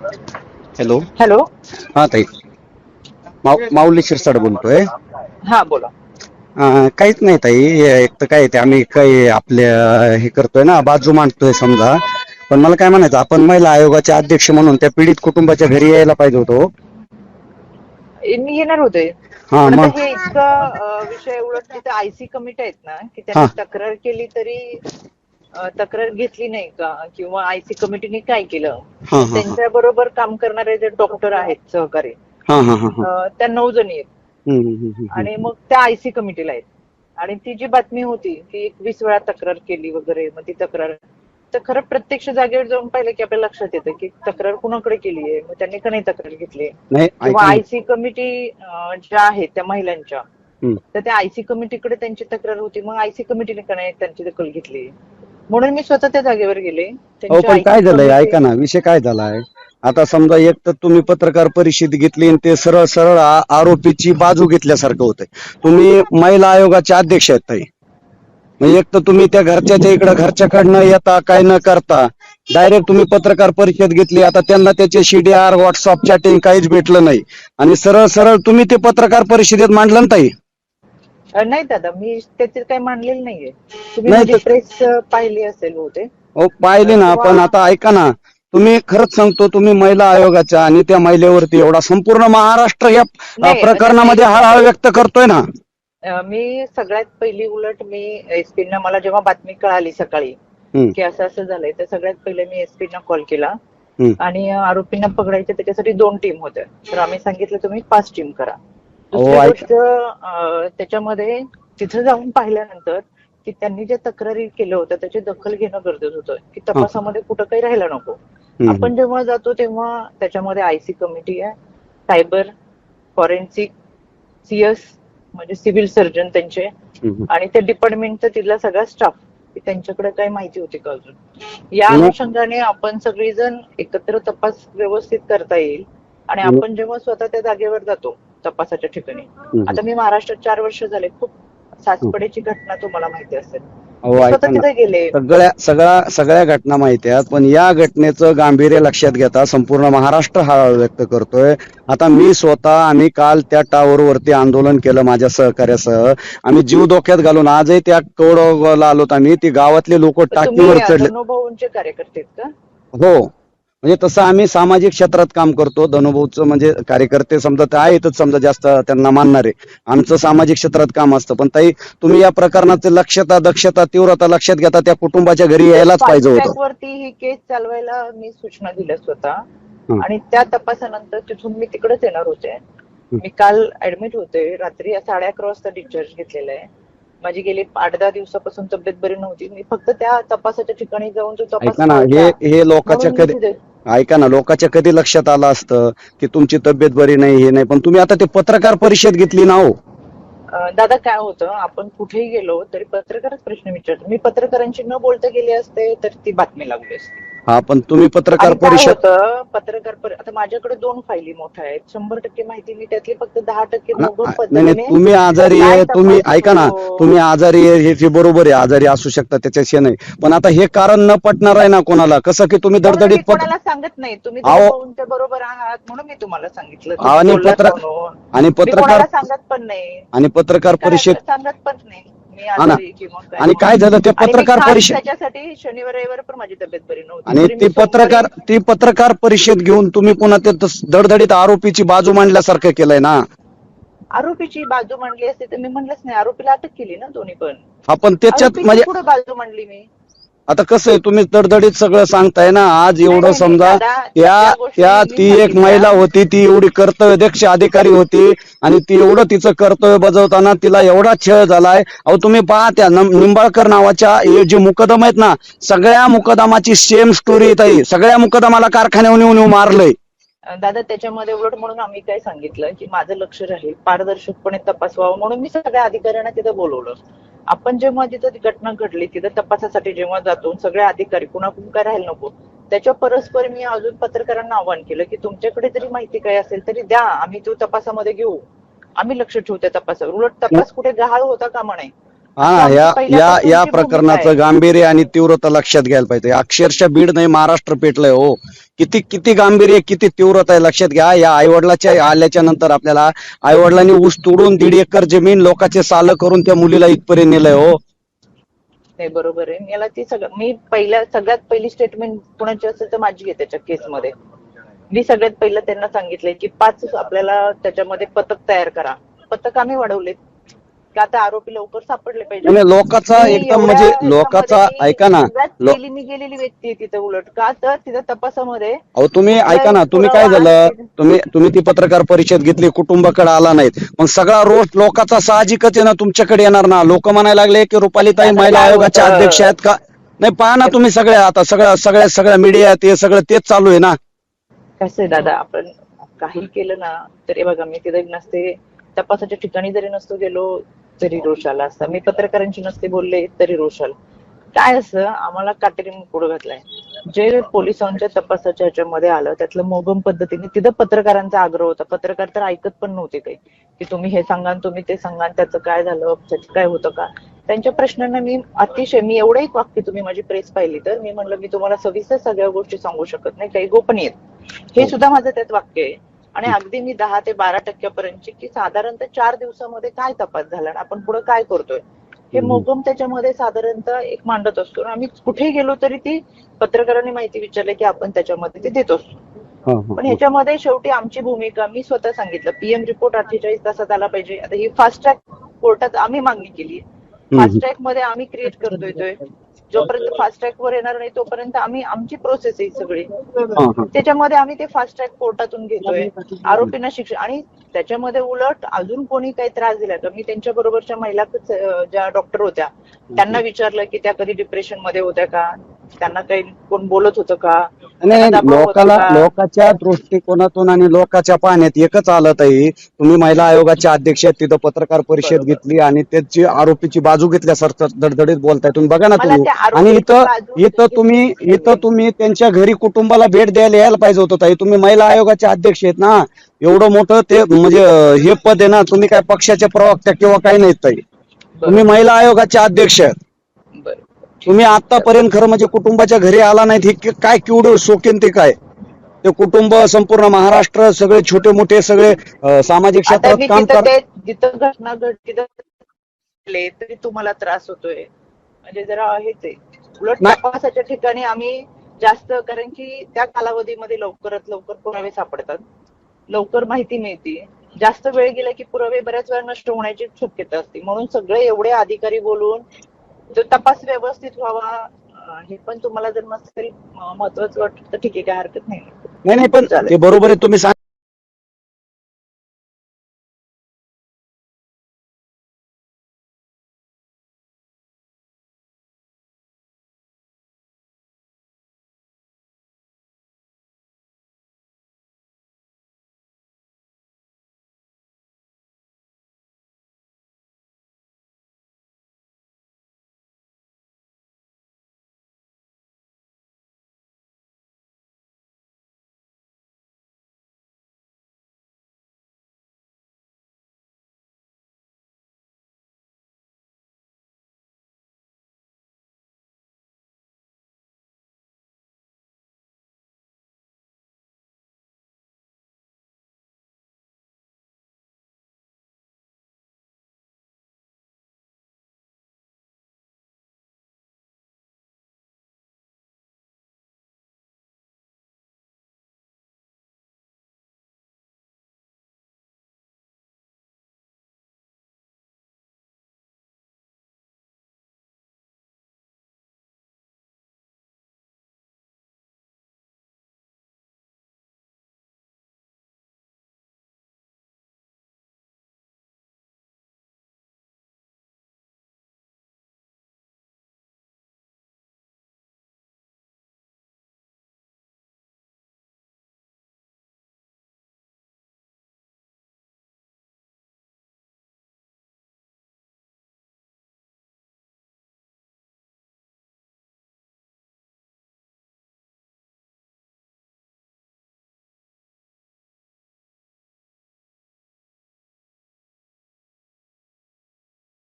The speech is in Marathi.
हॅलो. हॅलो. हा ताई, माऊली शिरसाट बोलतोय. हा बोला. काहीच नाही ताई, एक तर काय ते आम्ही काही आपल्या हे करतोय ना, बाजू मांडतोय समजा. पण मला काय म्हणायचं, आपण महिला आयोगाचे अध्यक्ष म्हणून त्या पीडित कुटुंबाच्या घरी यायला पाहिजे होतो. मी येणार होते, हा पण आता मग. हे इतका विषय उलट तिथे आयसी कमिटी आहेत ना, की हा त्यांनी तक्रार केली तरी तक्रार घेतली नाही का, किंवा आयसी कमिटीने काय केलं. हा तर हा हा त्यांच्या बरोबर काम करणारे जे डॉक्टर आहेत सहकारी, हा हा हा हा. त्या 9 जणी आहेत. आणि हम्म. मग त्या आयसी कमिटीला आहेत. आणि ती जी बातमी होती की 21 वेळा तक्रार केली वगैरे, मग ती तक्रार तर खरं प्रत्यक्ष जागेवर जाऊन पाहिलं की आपल्याला लक्षात येतं की तक्रार कुणाकडे केली आहे, मग त्यांनी का नाही तक्रार घेतली, नाही, किंवा ऐका ना. आयसी कमिटी ज्या आहेत त्या महिलांच्या, हम्म. तर त्या आयसी कमिटीकडे त्यांची तक्रार होती, मग आयसी कमिटीने का नाही त्यांची दखल घेतली. म्हणून मी स्वतः त्या जागेवर गेले. हो, त्यांची पण आयसी काय झालंय कमिटी ऐका ना, विषय काय झालाय आता समजा, एक तर तुम्ही पत्रकार परिषद घेतली आणि ते सरळ सरळ आरोपीची बाजू घेतल्यासारखं होतंय. तुम्ही महिला आयोगाचे अध्यक्ष आहेत ताई. म्हणजे एक तर तुम्ही त्या घरच्याच्या इकडे घरच्याकडनं येता, काय न करता डायरेक्ट तुम्ही पत्रकार परिषद घेतली. आता त्यांना त्याचे CDR, व्हॉट्सअप चॅटिंग काहीच भेटलं नाही, आणि सरळ सरळ तुम्ही ते पत्रकार परिषदेत मांडलं ना ताई. नाही दादा, मी त्याचे काही मांडलेलं नाहीये. तुम्ही नाही माझी तर प्रेस पाहिली असेल बहुतेक. हो, पाहिले ना. किंवा पण आता ऐका ना, तुम्ही खरंच सांगतो, तुम्ही महिला आयोगाच्या आणि त्या महिलेवरती एवढा संपूर्ण महाराष्ट्र या नाही दादा, प्रकरणामध्ये हळहळ व्यक्त करतोय ना. मी सगळ्यात पहिली उलट मी एसपींना, मला जेव्हा बातमी कळाली सकाळी हम्म, की असं असं झालंय, तर सगळ्यात पहिले मी एसपींना कॉल केला. हम्म. आणि आरोपींना पकडायचे त्याच्यासाठी 2 टीम होत्या, तर आम्ही सांगितलं तुम्ही 5 टीम करा. अहो दुसरी ऐका. गोष्ट, त्याच्यामध्ये तिथं जाऊन पाहिल्यानंतर की त्यांनी जे तक्रारी केलं होतं त्याची दखल घेणं गरजेचं होतं, की हा. तपासामध्ये कुठं काही राहायला नको. हम्म, आपण जेव्हा जातो तेव्हा त्याच्यामध्ये आयसी कमिटी आहे, सायबर, फॉरेन्सिक, सीएस म्हणजे सिव्हिल सर्जन त्यांचे, हम्म. आणि त्या डिपार्टमेंटचा तिथला सगळा स्टाफ, त्यांच्याकडे काही माहिती होती का अजून. या न- अनुषंगाने आपण सगळेजण एकत्र तपास व्यवस्थित करता येईल. आणि न- आपण जेव्हा स्वतः त्या जागेवर जातो तपासाच्या ठिकाणी, हम्म. आता मी महाराष्ट्रात 4 वर्ष झाले, खूप हम्म. सासपडेची घटना तुम्हाला माहिती असेल, अहो मी स्वतः ऐका ना, तिथे गेले. सगळ्या घटना माहिती आहेत, पण या घटनेचं गांभीर्य लक्षात घेता संपूर्ण महाराष्ट्र हळहळ व्यक्त करतोय. आता मी स्वतः, आम्ही काल त्या टावरवरती आंदोलन केलं माझ्या सहकार्यासह. आम्ही जीव धोक्यात घालून आजही त्या कवडला आलोत आम्ही. ती गावातले लोक तुम्ही टाकीवर चढले. धनुभाऊंचे कार्यकर्ते आहेत का? हो, म्हणजे तसं आम्ही सामाजिक क्षेत्रात काम करतो. धनुभाऊचं म्हणजे कार्यकर्ते समजा ते आहेतच, समजा जास्त त्यांना मानणारे. आमचं सामाजिक क्षेत्रात काम असतं. पण ताई, तुम्ही या प्रकरणाची दक्षता, तीव्रता लक्षात घेता त्या कुटुंबाच्या घरी तिथे यायलाच पाहिजे फास्ट होतं. ट्रॅक वरती ही केस चालवायला मी सूचना दिल्या स्वतः. हं, आणि त्या तपासानंतर तिथून मी तिकडेच येणार होते. हं. मी काल ऍडमिट होते, रात्री 11:30 वाजता डिस्चार्ज घेतलेला आहे. माझी गेली 8-10 दिवसापासून तब्येत बरी नव्हती. मी फक्त त्या तपासाच्या ठिकाणी जाऊन जो तपास ऐका ना, हे पाहता हे लोकांच्या म्हणून मी कधी तिथे. ऐका ना, लोकांच्या कधी लक्षात आलं असतं की तुमची तब्येत बरी नाही, हे नाही. पण तुम्ही आता ते पत्रकार परिषद घेतली ना हो. दादा काय होतं, आपण कुठेही गेलो तरी पत्रकारच प्रश्न विचारतो. मी पत्रकारांशी न बोलता गेले असते तर ती बातमी लागली असती. हा, पण तुम्ही पत्रकार आणि काय परिषद. होतं, आता माझ्याकडे 2 फायली मोठ्या आहेत. 100% माहिती मी त्यातली फक्त 10% मोघम नाही नाही, पद्धतीने तुम्ही आजारी काय आहे, तुम्ही तपास ऐका ना, होतो. तुम्ही आजारी आहे हे बरोबर आहे, आजारी असू शकता, त्याच्याशी नाही. पण आता हे कारण न पटणार आहे ना कोणाला, कसं की तुम्ही म्हणून मी दडदडीत कोणाला सांगत नाही. तुम्ही अहो, धनुभाऊंच्या बरोबर आहात म्हणून मी तुम्हाला सांगितलं, तुम्ही आणि बोललात म्हणून. आणि मी पत्रकार कोणाला सांगत पण नाही. आणि पत्रकार मी काय परिषद. सांगत पण नाही मी हा ना. आजारी किंवा काय आणि काय म्हणून. झालं ते आणि मी पत्रकार खास परिषद. त्याच्यासाठी शनिवार रविवार पण माझी तब्येत बरी नव्हती, आणि तरी मी सोमवारी. ती पत्रकार परिषद घेऊन तुम्ही पुन्हा ते दडदडीत आरोपीची बाजू मांडल्यासारखं केलंय ना. आरोपीची बाजू मांडली असते तर मी म्हणलंच नाही. आरोपीला अटक केली ना दोन्ही पण. आपण त्याच्यात आरोपीची म्हणजे कुठं बाजू मांडली मी? आता कसं आहे, तुम्ही दडदडीत सगळं सांगताय ना. आज नाही एवढं नाही नाही समजा, दादा, त्या ज्या गोष्टी त्या मी ती एक सांगितल्या. महिला होती, ती एवढी कर्तव्यदक्ष अधिकारी होती, आणि ती एवढं तिचं कर्तव्य बजावताना तिला एवढा छळ झालाय. अहो तुम्ही पहा, त्या निंबाळकर नावाच्या हे जे मुकदम आहेत ना, सगळ्या मुकदमाची सेम स्टोरी येत आहे. सगळ्या मुकदमाला कारखान्यावर नेऊन मारलंय. दादा त्याच्यामध्ये उलट म्हणून आम्ही काय सांगितलं की माझं लक्ष राहील, पारदर्शकपणे तपास व्हावा म्हणून मी सगळ्या अधिकाऱ्यांना तिथं बोलवलं. आपण जेव्हा जिथं ती घटना घडली तिथं तपासासाठी जेव्हा जातो, सगळे अधिकारी कुणाकडून काय राहायला नको. त्याच्या परस्पर मी अजून पत्रकारांना आवाहन केलं की तुमच्याकडे जरी माहिती काय असेल तरी द्या, आम्ही तो तपासामध्ये घेऊ. आम्ही लक्ष ठेवू त्या तपासावर. उलट तपास कुठे गहाळ होता कामा नये. हा या या पहिल्यापासूनची या भूमिका प्रकरणाचं आहे. गांभीर्य आणि तीव्रता लक्षात घ्यायला पाहिजे. अक्षरशः बीड नाही महाराष्ट्र पेटलंय हो. किती किती गांभीर्य, किती तीव्रता आहे लक्षात घ्या. या आईवडिलाच्या आल्याच्या नंतर आपल्याला आईवडिलांनी ऊस तोडून 1.5 एकर जमीन लोकांचे साल करून त्या मुलीला इथपर्यंत नेलंय हो. नाही बरोबर आहे. मला ती मी सगळ्यात पहिली स्टेटमेंट कुणाची असेल तर माझी आहे त्याच्या केसमध्ये. मी सगळ्यात पहिलं त्यांना सांगितलंय की 5 आपल्याला त्याच्यामध्ये पथक तयार करा. पथक आम्ही वाढवलेत की आता आरोपी लवकर सापडले पाहिजे. म्हणजे लोकांचा मी एकदम एवढ्या म्हणजे ह्याच्यामध्ये लोकांचा मी ऐका ना सगळ्यात पहिली मी गेलेली व्यक्ती आहे तिथे. उलट का तर तिथं तपासामध्ये अहो तुम्ही ऐका कुठलाही ना, तुम्ही काय पुरावा झालं, आहे. तुम्ही ती पत्रकार परिषद घेतली, कुटुंबाकडे आला नाहीत, मग सगळा रोष लोकांचा साहजिकच आहे ना तुमच्याकडे येणार ना. लोक म्हणायला लागले की रुपालीताई आता महिला काय आयोगाच्या अध्यक्ष होतं आहेत का. नाही पहा ना तुम्ही सगळ्या आता सगळ्या मीडिया ते सगळं तेच चालू आहे ना. कसं आहे दादा, आपण काही केलं ना तरी बघा, मी तिथे नसते, तपासाच्या ठिकाणी जरी नसतो गेलो तरी रोष आला असता. मी पत्रकारांशी नसते बोलले तरी रोष आला. काय असं आम्हाला काटेरी पुढे घातलाय. जे पोलिसांच्या तपासाच्या ह्याच्यामध्ये आलं त्यातलं मोगम पद्धतीने तिथं पत्रकारांचा आग्रह होता. पत्रकार तर ऐकत पण नव्हते काही, की तुम्ही हे सांगा तुम्ही ते सांगा, त्याचं काय झालं, त्याचं काय होतं का. त्यांच्या प्रश्नांना मी एवढं एक वाक्य, तुम्ही माझी प्रेस पाहिली तर मी म्हणलं मी तुम्हाला सविस्तर सगळ्या गोष्टी सांगू शकत नाही, काही गोपनीय हे सुद्धा माझं त्यात वाक्य आहे. आणि अगदी मी 10 ते 12% की साधारणतः 4 दिवसामध्ये काय तपास झाला, आपण पुढे काय करतोय हे मोगम त्याच्यामध्ये साधारणतः एक मांडत असतो. आम्ही कुठेही गेलो तरी ती पत्रकारांनी माहिती विचारली की आपण त्याच्यामध्ये ते देत असतो. पण ह्याच्यामध्ये शेवटी आमची भूमिका मी स्वतः सांगितलं, पीएम रिपोर्ट 48 तासात आला पाहिजे. आता ही फास्ट ट्रॅक कोर्टात आम्ही मागणी केली. फास्ट ट्रॅक मध्ये आम्ही क्रिएट करतोय. जोपर्यंत फास्ट ट्रॅक वर येणार नाही तोपर्यंत आमची प्रोसेस आहे सगळी. त्याच्यामध्ये आम्ही ते फास्ट ट्रॅक कोर्टातून घेतोय. आरोपींना शिक्षा, आणि त्याच्यामध्ये उलट अजून कोणी काही त्रास दिला तर मी त्यांच्या बरोबरच्या महिला ज्या डॉक्टर होत्या त्यांना विचारलं की त्या कधी डिप्रेशन मध्ये होत्या का, त्यांना काही कोण बोलत होतं का, त्यांना दबाव होता का. लोकांच्या दृष्टिकोनातून आणि लोकांच्या पाहण्यात एकच आलं ताई, तुम्ही महिला आयोगाच्या अध्यक्ष आहेत, तिथं पत्रकार परिषद बरोबर. घेतली आणि त्याची आरोपीची बाजू घेतल्यासारखं धडधडीत बोलताय तुम्ही. बघा ना मला तुम्ही. त्या आणि आरोपीची बाजू इथं तुम्ही त्यांच्या घरी कुटुंबाला भेट द्यायला यायला पाहिजे होतं ताई. तुम्ही महिला आयोगाचे अध्यक्ष आहेत ना. एवढं मोठं ते म्हणजे हे पद आहे ना. तुम्ही काय पक्षाचे प्रवक्ता किंवा काही नाहीत ताई. तुम्ही महिला आयोगाचे अध्यक्ष आहेत. बरं. तुम्ही आतापर्यंत खरं म्हणजे कुटुंबाच्या घरी आला नाहीत, हे काय किवडं शोकीन ते काय. ते कुटुंब संपूर्ण महाराष्ट्र सगळे छोटे मोठे सगळे सामाजिक आता क्षेत्रात मी काम तिथं जिथं घटना घडली तरी तुम्हाला त्रास होतोय, म्हणजे जरा हेच आहे. उलट नाही. तपासाच्या ठिकाणी आम्ही जास्त, कारण की त्या कालावधीमध्ये लवकरात लवकर पुरावे सापडतात, लवकर माहिती मिळते. जास्त वेळ गेला की पुरावे बऱ्याच वेळा नष्ट होण्याची शक्यता असते. म्हणून सगळे एवढे अधिकारी बोलून जो तपास व्यवस्थित व्हावा, हे पण तुम्हाला जर नसेल महत्वाचं वाटतं तर ठीक आहे, काय हरकत नाही. नाही पण ते बरोबर आहे तुम्ही